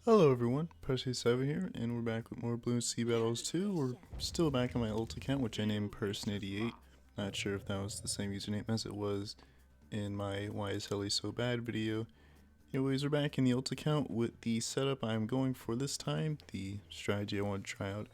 Hello everyone, Percy7 here, and we're back with more Bloons TD Battles 2. We're still back on my ult account, which I named Person88. Not sure if that was the same username as it was in my Why is Heli So Bad video. Anyways, we're back in the ult account with the setup I'm going for this time. The strategy I want to try out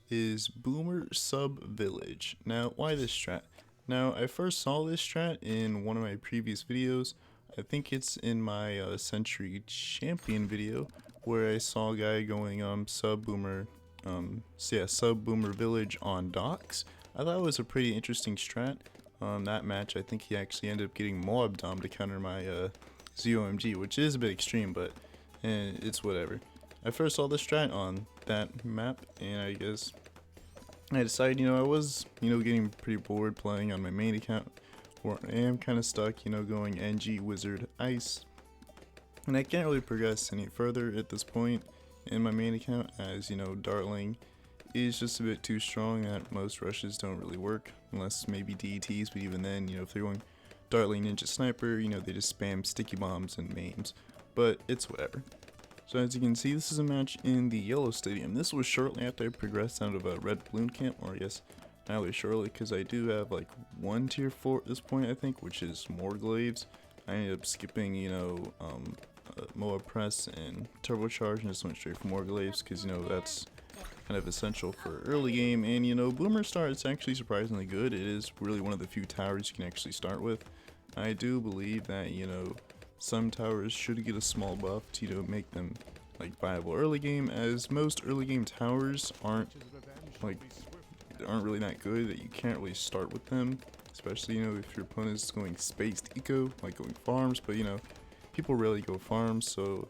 is Boomer Sub Village. Now, why this strat? Now, I first saw this strat in one of my previous videos. I think it's in my Century Champion video, where I saw a guy going sub boomer village on docks. I thought it was a pretty interesting strat. That match, I think he actually ended up getting FMOAB to counter my ZOMG, which is a bit extreme, but it's whatever. I first saw the strat on that map, and I guess I decided, I was, getting pretty bored playing on my main account, where I am kind of stuck, going NG Wizard Ice. And I can't really progress any further at this point in my main account, as dartling is just a bit too strong that most rushes don't really work, unless maybe DETs, but even then, if they're going dartling ninja sniper, they just spam sticky bombs and maims, but it's whatever. So as you can see, this is a match in the yellow stadium. This was shortly after I progressed out of a red balloon camp, or I guess not really shortly, because I do have like one tier 4 at this point, I think, which is more glaives. I ended up skipping, MOA press and turbocharge and just went straight for more glaives, because that's kind of essential for early game. And boomer start, it's actually surprisingly good. It is really one of the few towers you can actually start with. I do believe that some towers should get a small buff to make them like viable early game, as most early game towers aren't really that good, that you can't really start with them, especially if your opponent is going spaced eco, like going farms. But people rarely go farms, so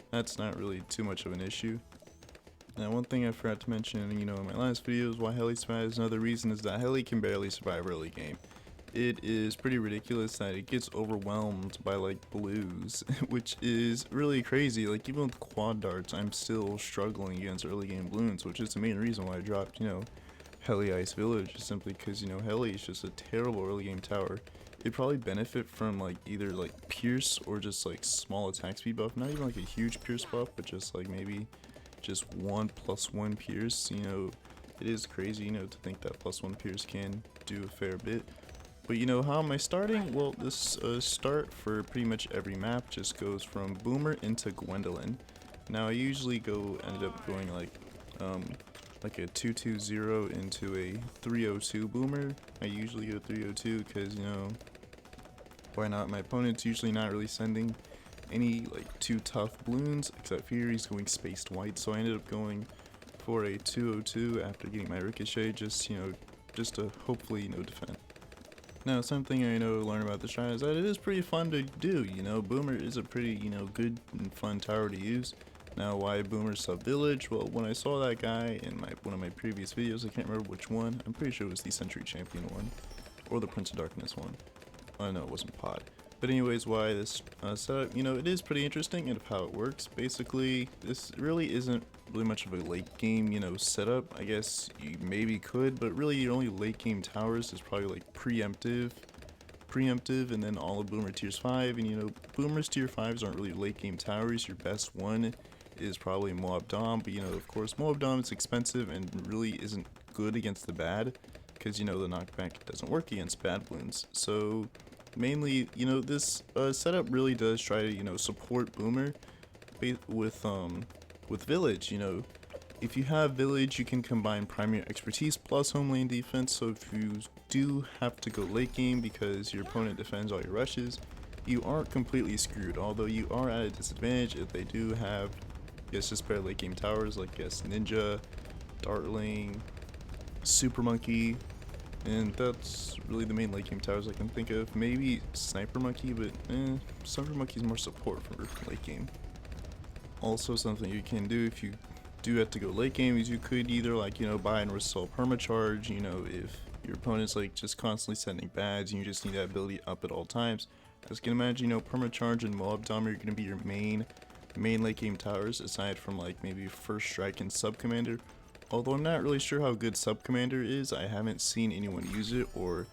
that's not really too much of an issue. Now, one thing I forgot to mention, in my last video, is why Heli survives. Another reason is that Heli can barely survive early game. It is pretty ridiculous that it gets overwhelmed by like blues, which is really crazy. Like, even with quad darts, I'm still struggling against early game balloons, which is the main reason why I dropped, Heli Ice Village, is simply because, Heli is just a terrible early game tower. It'd probably benefit from like either like Pierce or just like small attack speed buff, not even like a huge Pierce buff, but just like maybe just 1+1 Pierce. It is crazy, to think that +1 Pierce can do a fair bit. But how am I starting? Well, this start for pretty much every map just goes from Boomer into Gwendolyn. Now I usually ended up going like a 2-2-0 into a 3-0-2 Boomer. I usually go 3-0-2 because why not? My opponent's usually not really sending any like too tough balloons, except here he's going spaced white, so I ended up going for a 2-0-2 after getting my ricochet, just to hopefully defend. Now, something I learn about the strat is that it is pretty fun to do. Boomer is a pretty good and fun tower to use. Now, why Boomer Sub Village? Well, when I saw that guy in one of my previous videos, I can't remember which one. I'm pretty sure it was the Century Champion one, or the Prince of Darkness one. Oh no, it wasn't Pod. But anyways, why this setup? It is pretty interesting and how it works. Basically, this really isn't really much of a late game, setup. I guess you maybe could, but really your only late game towers is probably like preemptive, and then all of Boomer tiers 5. And Boomer's tier 5s aren't really late game towers. Your best one is probably MOAB Dom, but of course MOAB Dom is expensive and really isn't good against the bad, because the knockback doesn't work against bad balloons. So mainly, this setup really does try to, support Boomer with Village. If you have Village, you can combine primary expertise plus home lane defense, so if you do have to go late game because your opponent defends all your rushes, you aren't completely screwed, although you are at a disadvantage if they do have, just better late game towers, like, Ninja, Dartling, Super Monkey, and that's really the main late game towers I can think of. Maybe Sniper Monkey, but Sniper Monkey's more support for late game. Also, something you can do if you do have to go late game is you could either buy and resell permacharge. If your opponent's just constantly sending bads and you just need that ability up at all times. As you can imagine, permacharge and MOAB Dom are going to be your main late game towers, aside from maybe First Strike and Sub Commander. Although I'm not really sure how good Sub Commander is. I haven't seen anyone use it or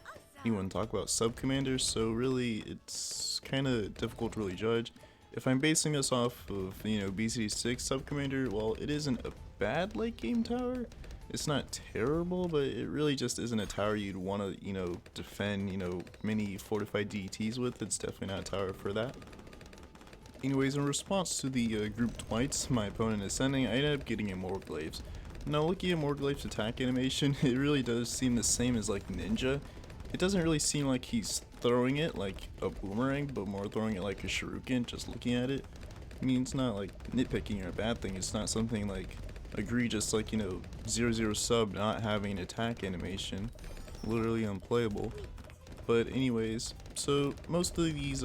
anyone talk about Sub Commander, so really it's kind of difficult to really judge. if I'm basing this off of, you know, BCD6 Subcommander, well, it isn't a bad late game tower. It's not terrible, but it really just isn't a tower you'd want to, you know, defend, you know, many fortified DETs with. It's definitely not a tower for that. Anyways, in response to the grouped whites my opponent is sending, I ended up getting a Morglaives. Now, looking at Morglaives' attack animation, it really does seem the same as like Ninja. It doesn't really seem like he's throwing it like a boomerang, but more throwing it like a shuriken, just looking at it. I mean, it's not like nitpicking or a bad thing, it's not something like egregious like, you know, 0-0 sub not having an attack animation. Literally unplayable. But anyways, so most of these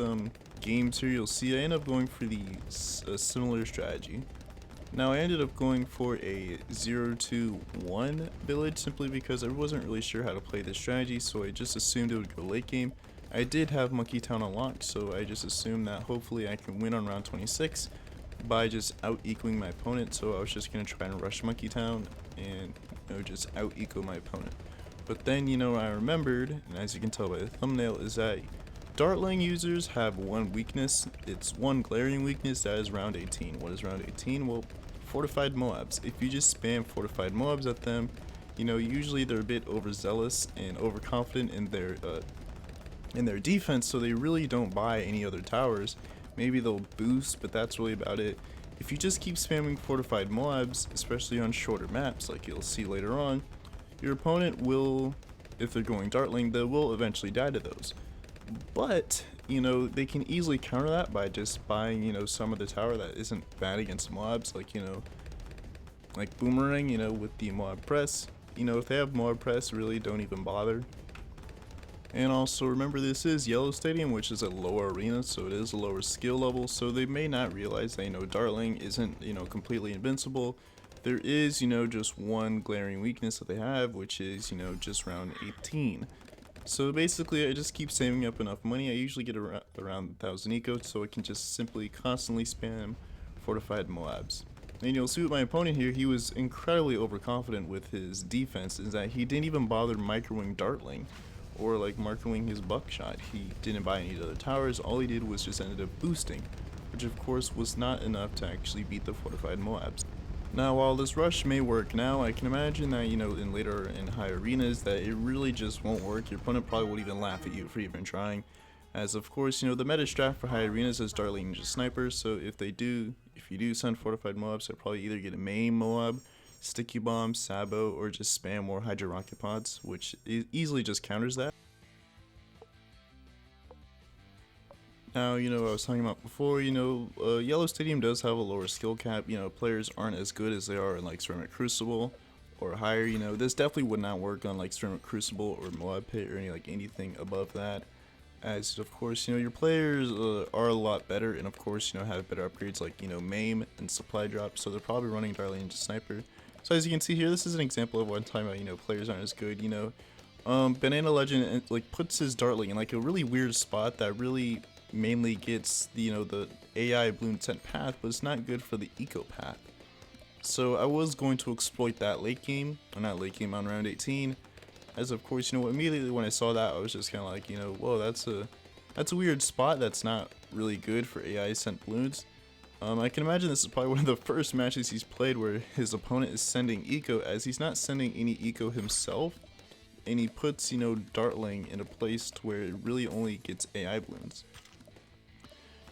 games here you'll see I end up going for the similar strategy. Now I ended up going for a 0-2-1 village simply because I wasn't really sure how to play this strategy, so I just assumed it would go late game. I did have Monkey Town unlocked, so I just assumed that hopefully I can win on round 26 by just out-equaling my opponent, so I was just going to try and rush Monkey Town and, you know, just out-equal my opponent. But then, you know, I remembered, and as you can tell by the thumbnail, is that dartling users have one weakness. It's one glaring weakness, that is round 18. What is round 18? Well, fortified MOABs. If you just spam fortified MOABs at them, you know, usually they're a bit overzealous and overconfident in their defense, so they really don't buy any other towers. Maybe they'll boost, but that's really about it. If you just keep spamming fortified MOABs, especially on shorter maps like you'll see later on, your opponent will, if they're going dartling, they will eventually die to those. But, you know, they can easily counter that by just buying, you know, some of the tower that isn't bad against MOABs, like, you know, like Boomerang, you know, with the MOAB press. You know, if they have MOAB press, really don't even bother. And also remember, this is Yellow Stadium, which is a lower arena, so it is a lower skill level, so they may not realize that, you know, dartling isn't, you know, completely invincible. There is, you know, just one glaring weakness that they have, which is, you know, just round 18. So basically, I just keep saving up enough money. I usually get around 1,000 eco, so I can just simply constantly spam fortified MOABs. And you'll see with my opponent here, he was incredibly overconfident with his defense, is that he didn't even bother microwing dartling or like microwing his buckshot. He didn't buy any other towers. All he did was just ended up boosting, which of course was not enough to actually beat the fortified MOABs. Now, while this rush may work now, I can imagine that, you know, in later and high arenas that it really just won't work. Your opponent probably won't even laugh at you for even trying. As of course, you know, the meta strat for high arenas is dartling ninja snipers, so if you do send fortified MOABs, they'll probably either get a main MOAB, sticky bomb, sabo, or just spam more hydro rocket pods, which easily just counters that. Now, you know, I was talking about before, you know, Yellow Stadium does have a lower skill cap. You know, players aren't as good as they are in like Ceramic Crucible or higher. You know, this definitely would not work on like Ceramic Crucible or MOAB Pit or anything above that. As of course, you know, your players are a lot better, and of course, you know, have better upgrades like, you know, MAME and supply drop, so they're probably running dartling ninja sniper. So as you can see here, this is an example of one time, you know, players aren't as good. You know, Banana Legend like puts his dartling in like a really weird spot that really mainly gets the, you know, the AI Bloon TD path, but it's not good for the eco path. So I was going to exploit that late game, or not late game, on round 18. As of course, you know, immediately when I saw that, I was just kind of like, you know, whoa, that's a weird spot. That's not really good for AI sent balloons. I can imagine this is probably one of the first matches he's played where his opponent is sending eco, as he's not sending any eco himself, and he puts, you know, dartling in a place to where it really only gets AI balloons.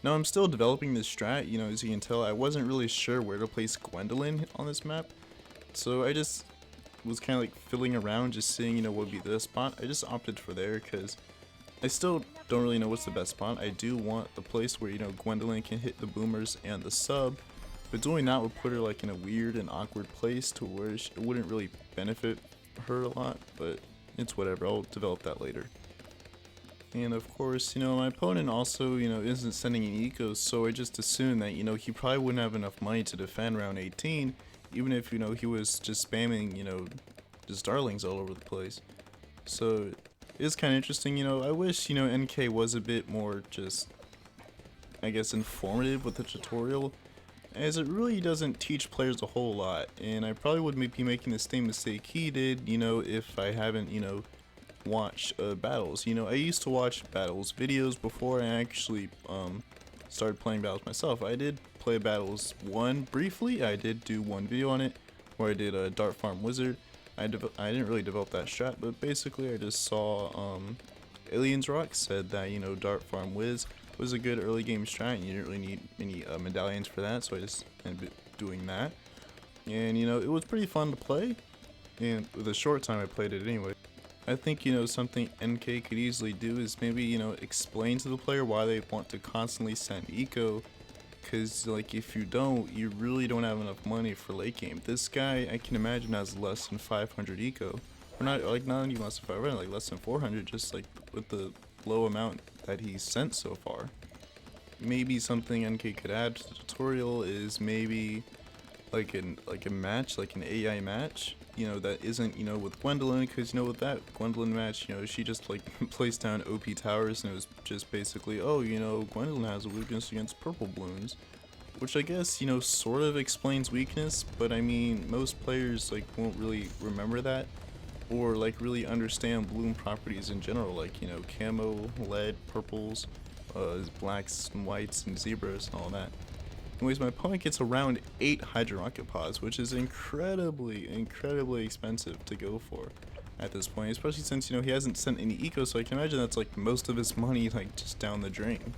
Now, I'm still developing this strat. You know, as you can tell, I wasn't really sure where to place Gwendolyn on this map, so I just was kind of like fiddling around, just seeing, you know, what would be the spot. I just opted for there because I still don't really know what's the best spot. I do want a place where, you know, Gwendolyn can hit the boomers and the sub, but doing that would put her like in a weird and awkward place to where it wouldn't really benefit her a lot, but it's whatever. I'll develop that later. And of course, you know, my opponent also, you know, isn't sending any ecos, so I just assumed that, you know, he probably wouldn't have enough money to defend round 18, even if, you know, he was just spamming, you know, just darlings all over the place. So it's kind of interesting. You know, I wish, you know, NK was a bit more just, I guess, informative with the tutorial, as it really doesn't teach players a whole lot, and I probably would be making the same mistake he did, you know, if I haven't, you know, watched battles. You know, I used to watch battles videos before I actually started playing battles myself. I did play battles 1 briefly. I did do one video on it where I did a dart farm wizard. I didn't really develop that strat, but basically I just saw Aliens Rock said that, you know, dart farm wiz was a good early game strat and you didn't really need any medallions for that, so I just ended up doing that. And you know, it was pretty fun to play, and with a short time I played it anyway. I think, you know, something NK could easily do is maybe, you know, explain to the player why they want to constantly send eco, because like if you don't, you really don't have enough money for late game. This guy, I can imagine, has less than 500 eco, or not even less than 500, like less than 400, just like with the low amount that he's sent so far. Maybe something NK could add to the tutorial is maybe like a match, like an AI match, you know, that isn't, you know, with Gwendolyn, because, you know, with that Gwendolyn match, you know, she just like placed down OP towers, and it was just basically, oh, you know, Gwendolyn has a weakness against purple balloons, which I guess, you know, sort of explains weakness, but I mean, most players like won't really remember that, or like really understand balloon properties in general, like, you know, camo, lead, purples, blacks and whites and zebras and all that. Anyways, my opponent gets around 8 Hydra Rocket Pods, which is incredibly expensive to go for at this point, especially since, you know, he hasn't sent any eco, so I can imagine that's like most of his money like just down the drain.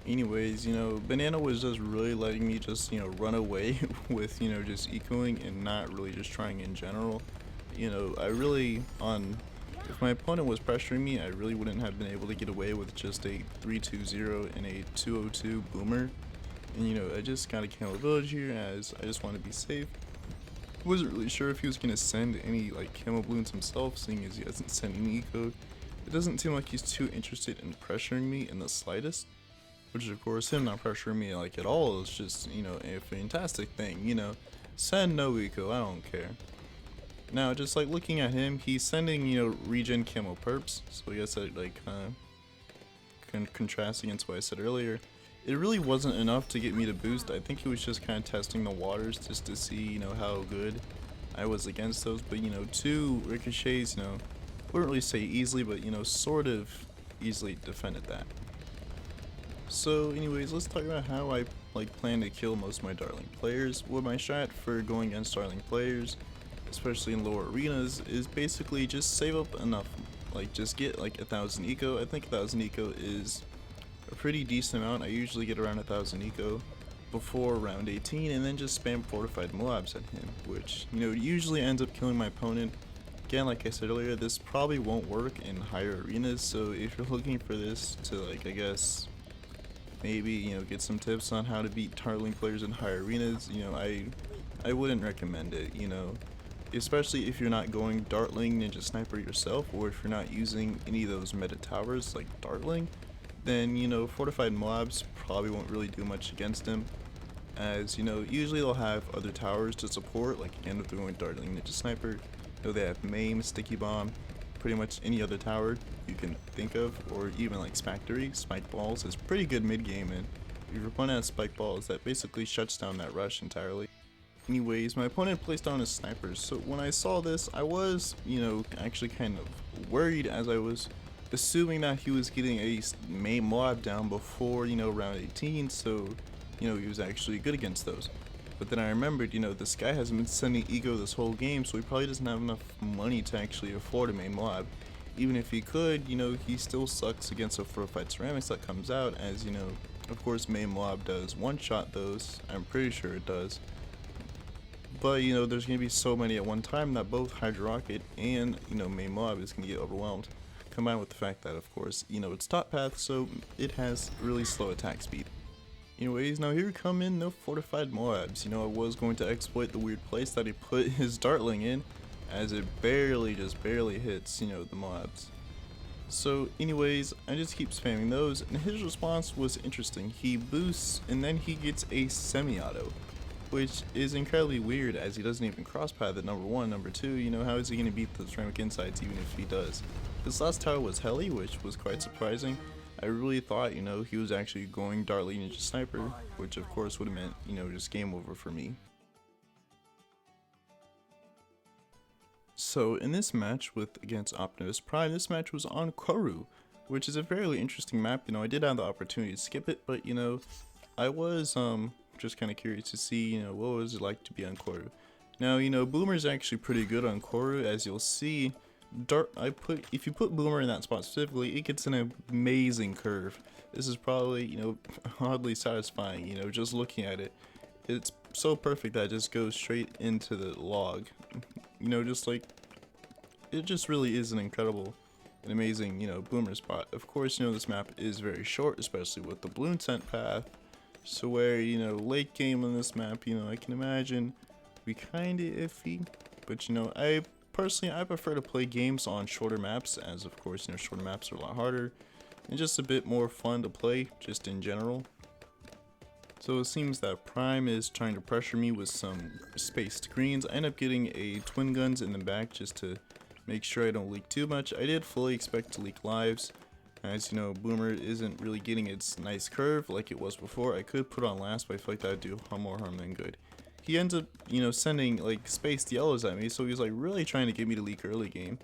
Anyways, you know, Banana was just really letting me just, you know, run away with, you know, just ecoing and not really just trying in general. You know, if my opponent was pressuring me, I really wouldn't have been able to get away with just a 3-2-0 and a 2-0-2 boomer. And you know, I just got a Camo Village here as I just want to be safe. Wasn't really sure if he was going to send any like camo balloons himself, seeing as he hasn't sent any eco. It doesn't seem like he's too interested in pressuring me in the slightest. Which of course, him not pressuring me like at all is just, you know, a fantastic thing, you know. Send no eco, I don't care. Now, just like looking at him, he's sending, you know, regen camo perps, so I guess that like contrasts against what I said earlier. It really wasn't enough to get me to boost. I think he was just kind of testing the waters just to see, you know, how good I was against those. But, you know, 2 ricochets, you know, wouldn't really say easily, but, you know, sort of easily defended that. So anyways, let's talk about how I like plan to kill most of my dartling players. Well, my strat for going against dartling players, especially in lower arenas, is basically just save up enough, like just get like 1,000 eco. I think 1,000 eco is a pretty decent amount. I usually get around 1,000 eco before round 18, and then just spam fortified MOABs at him, which, you know, usually ends up killing my opponent. Again, like I said earlier, this probably won't work in higher arenas, so if you're looking for this to, like, I guess maybe, you know, get some tips on how to beat dartling players in higher arenas, you know, I wouldn't recommend it, you know, especially if you're not going dartling ninja sniper yourself, or if you're not using any of those meta towers like dartling, then, you know, fortified MOABs probably won't really do much against him, as, you know, usually they'll have other towers to support, like again if they're going dartling ninja sniper, you know, they have maim, sticky bomb, pretty much any other tower you can think of, or even like Spectre. Spike balls is pretty good mid game, and if your opponent has spike balls, that basically shuts down that rush entirely. Anyways, my opponent placed down his snipers, so when I saw this, I was, you know, actually kind of worried, as I was assuming that he was getting a main MOAB down before, you know, round 18, so, you know, he was actually good against those. But then I remembered, you know, this guy hasn't been sending eco this whole game, so he probably doesn't have enough money to actually afford a main MOAB. Even if he could, you know, he still sucks against a fortified ceramics that comes out, as, you know, of course main MOAB does one-shot those, I'm pretty sure it does. But, you know, there's going to be so many at one time that both Hydra Rocket and, you know, main MOAB is going to get overwhelmed. Combined with the fact that, of course, you know, it's top path, so it has really slow attack speed. Anyways, now here come in the fortified MOABs. You know, I was going to exploit the weird place that he put his dartling in, as it just barely hits, you know, the MOABs. So anyways, I just keep spamming those, and his response was interesting. He boosts, and then he gets a semi-auto, which is incredibly weird, as he doesn't even cross path at number 1. Number 2, you know, how is he going to beat the ceramic insides even if he does? This last tower was heli, which was quite surprising. I really thought, you know, he was actually going dartling ninja sniper, which of course would have meant, you know, just game over for me. So in this match against Optimus Prime, this match was on Koru. which is a fairly interesting map. You know, I did have the opportunity to skip it, but you know, I was just kind of curious to see, you know, what was it like to be on Koru. Now, you know, Boomer's actually pretty good on Koru, as you'll see. If you put Boomer in that spot specifically, it gets an amazing curve. This is probably, you know, oddly satisfying, you know, just looking at it. It's so perfect that it just goes straight into the log. You know, just like, it just really is an incredible and amazing, you know, Boomer spot. Of course, you know, this map is very short, especially with the Bloon scent path. So where, you know, late game on this map, you know, I can imagine be kinda iffy. But, you know, I prefer to play games on shorter maps, as of course, you know, shorter maps are a lot harder and just a bit more fun to play, just in general. So it seems that Prime is trying to pressure me with some spaced greens. I end up getting a twin guns in the back just to make sure I don't leak too much. I did fully expect to leak lives. As you know, Boomer isn't really getting its nice curve like it was before. I could put on last, but I feel like that would do more harm than good. He ends up, you know, sending like spaced yellows at me, so he's like really trying to get me to leak early game.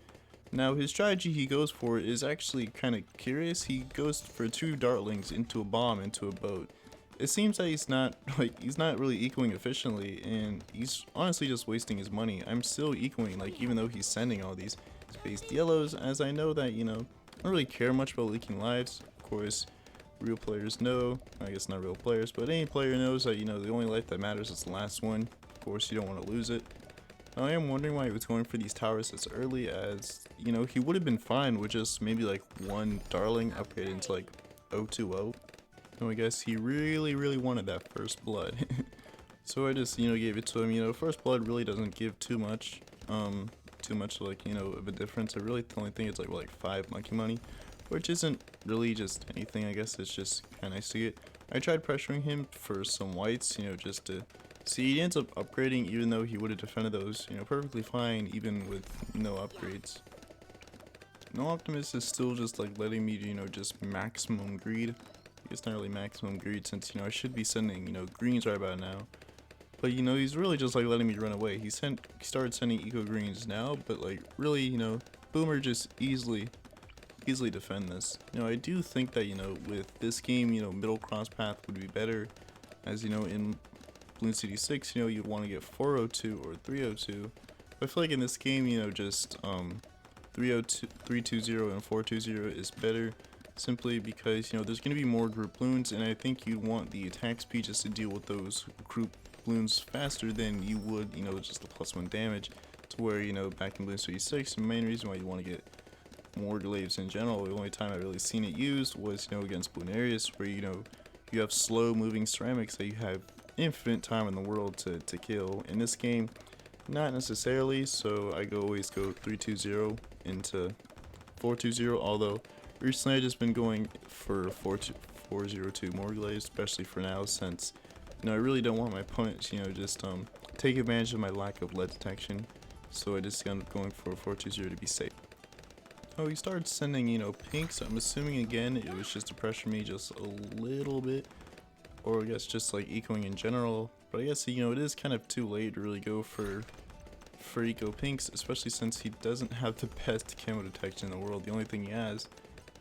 Now his strategy he goes for is actually kind of curious. He goes for 2 dartlings into a bomb into a boat. It seems that he's not really ecoing efficiently, and he's honestly just wasting his money. I'm still ecoing, like, even though he's sending all these spaced yellows, as I know that, you know, I don't really care much about leaking lives. Of course, real players know, I guess not real players, but any player knows that, you know, the only life that matters is the last one. Of course, you don't want to lose it. I am wondering why he was going for these towers as early, as, you know, he would have been fine with just maybe like 1 darling upgrade into like 020. No, I guess he really wanted that first blood. So I just, you know, gave it to him. You know, first blood really doesn't give too much like, you know, of a difference. I really only think it's like 5 monkey money, which isn't really just anything. I guess it's just kind of nice to get. I tried pressuring him for some whites, you know, just to see. He ends up upgrading, even though he would have defended those, you know, perfectly fine, even with no upgrades. No Optimist is still just like letting me, you know, just maximum greed. I guess not really maximum greed, since, you know, I should be sending, you know, greens right about now. But, you know, he's really just like letting me run away. He started sending eco greens now, but like really, you know, Boomer just easily defend this. You know, I do think that, you know, with this game, you know, middle cross path would be better, as, you know, in Bloons TD 6, you know, you'd want to get 402 or 302. But I feel like in this game, you know, just 320 and 420 is better. Simply because, you know, there's going to be more group Bloons, and I think you'd want the attack speed just to deal with those group Bloons faster than you would, you know, just the +1 damage. To where, you know, back in Bloons 36, the main reason why you want to get more glaives in general, the only time I've really seen it used was, you know, against Bloonarius, where, you know, you have slow moving ceramics that you have infinite time in the world to kill. In this game, not necessarily, so I always go 320 into 420, although recently I've just been going for 402 more glaives, especially for now, since, you know, I really don't want my opponents, you know, just take advantage of my lack of lead detection. So I just end up going for 420 to be safe. Oh, he started sending, you know, pinks. I'm assuming again it was just to pressure me just a little bit, or I guess just like ecoing in general. But I guess, you know, it is kind of too late to really go for eco pinks, especially since he doesn't have the best camo detection in the world. The only thing he has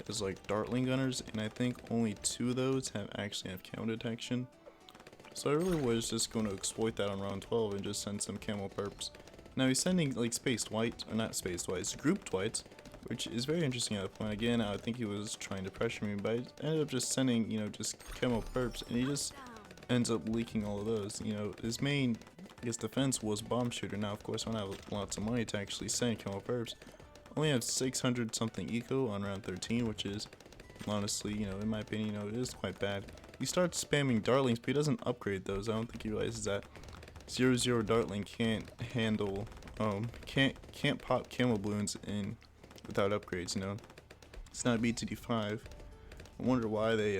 is like dartling gunners, and I think only 2 of those actually have camo detection. So I really was just going to exploit that on round 12 and just send some camo perps. Now he's sending like spaced white, or not spaced whites, grouped whites, which is very interesting at that point. Again, I think he was trying to pressure me, but I ended up just sending, you know, just camo perps, and he just ends up leaking all of those. You know, his main, I guess, defense was bomb shooter. Now, of course, I don't have lots of money to actually send camo perps. Only have 600 something eco on round 13, which is honestly, you know, in my opinion, you know, it is quite bad. He starts spamming dartlings, but he doesn't upgrade those. I don't think he realizes that 0-0 dartling can't handle, can't pop camo balloons in without upgrades. You know, it's not BTD5. I wonder why they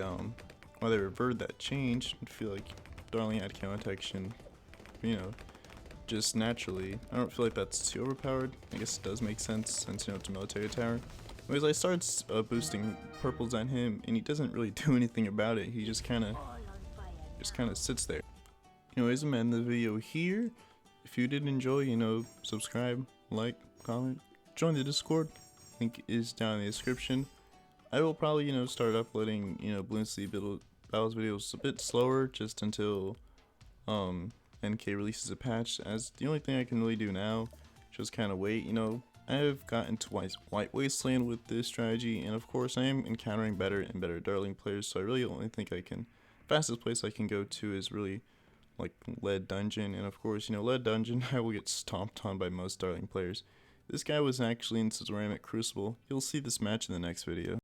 reverted that change. I feel like dartling had camo detection, you know, just naturally. I don't feel like that's too overpowered. I guess it does make sense since, you know, it's a military tower. Anyways, I start boosting purples on him, and he doesn't really do anything about it. He just kind of sits there. Anyways, I'm ending the video here. If you did enjoy, you know, subscribe, like, comment, join the Discord. Link is down in the description. I will probably, start uploading, Bloons TD Battles videos a bit slower just until NK releases a patch, as the only thing I can really do now just kind of wait. I've gotten to White Wasteland with this strategy, and of course I am encountering better and better dartling players, so I really only think fastest place I can go to is really like Lead Dungeon, and of course, Lead Dungeon I will get stomped on by most dartling players. This guy was actually in Ceramic Crucible. You'll see this match in the next video.